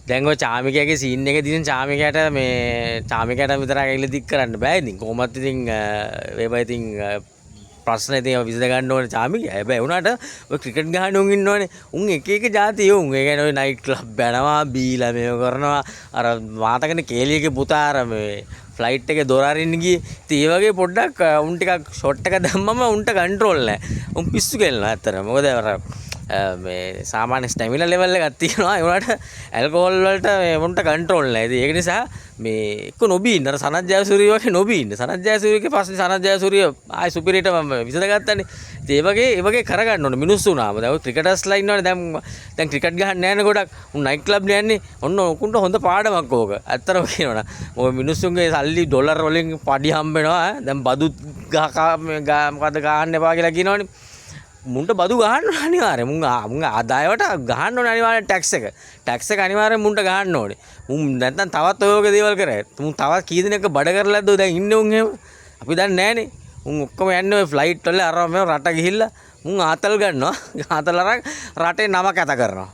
දැන් ඔය චාමිකයාගේ සීන් එකේ තියෙන චාමිකයාට මේ චාමිකයාට විතරක් ඇවිල්ලා දික් කරන්න බෑ ඉතින් කොහොමත් ඉතින් ඒවා ඉතින් ප්‍රශ්න ඉතින් විසඳ ගන්න ඕනේ චාමිකයා. හැබැයි උනාට ඔය ක්‍රිකට් ගහන උන් ඉන්නවනේ. උන් එක එක જાති උන්. ඒ කියන්නේ ඔය නයිට් ක්ලබ් යනවා බීලා මේව කරනවා. අර මාතකනේ කේලියගේ පුතා අර මේ ෆ්ලයිට් එකේ දොර අරින්න ගියේ. ඉතින් ඒ වගේ පොඩ්ඩක් උන් ටිකක් ෂොට් එක දැම්මම උන්ට කන්ට්‍රෝල් නැහැ. උන් පිස්සු කෙල්ලනවා ඇත්තටම. මොකද අර මේ සාමාන්‍ය ස්ටැමිනා ලෙවල් එකක් තියෙනවා. ඒ වුණාට ඇල්කොහොල් වලට මේ උන්ට කන්ට්‍රෝල් නැහැ. ඉතින් ඒක නිසා මේ එක්ක නොබී ඉන්න. අර සනත් ජයසූරිය වගේ නොබී ඉන්න. සනත් ජයසූරියගේ පස්සේ සනත් ජයසූරිය ආයි සුපිරියට විසඳගත්තානේ. ඉතින් ඒ වගේ කරගන්න ඕනේ මිනිස්සු උනාම. දැන් ඔය ක්‍රිකටර්ස්ලා ඉන්නවනේ දැන් ක්‍රිකට් ගහන්න යන්නේ ගොඩක්. උන් නයිට් ක්ලබ් යන්නේ. ඔන්න උකුන්ට හොඳ පාඩමක් ඕක. ඇත්තටම කියනවනම් ඔය මිනිස්සුන්ගේ සල්ලි ඩොලර් වලින් පඩි හම්බ වෙනවා. දැන් බදුත් මොකද ගහන්න එපා කියලා කියනවනේ. මුන්ට බදු ගහන්න අනිවාර්යයෙන් මුන් ආදායවට ගහන්න ඕනේ අනිවාර්යෙන් ටැක්ස් එක අනිවාර්යෙන් මුන්ට ගහන්න ඕනේ. මුන් නැත්තම් තවත් ඔය වගේ දේවල් කරේ. මුන් තවත් කී දිනක බඩ කරලාද දැන් ඉන්නේ උන් එහෙම. අපි දන්නේ නැහනේ. මුන් ඔක්කොම යන්නේ ඔය ෆ්ලයිට් වල අරම මේ රට ගිහිල්ලා මුන් ආතල් ගන්නවා. ආතල් අරන් රටේ නම කැත කරනවා.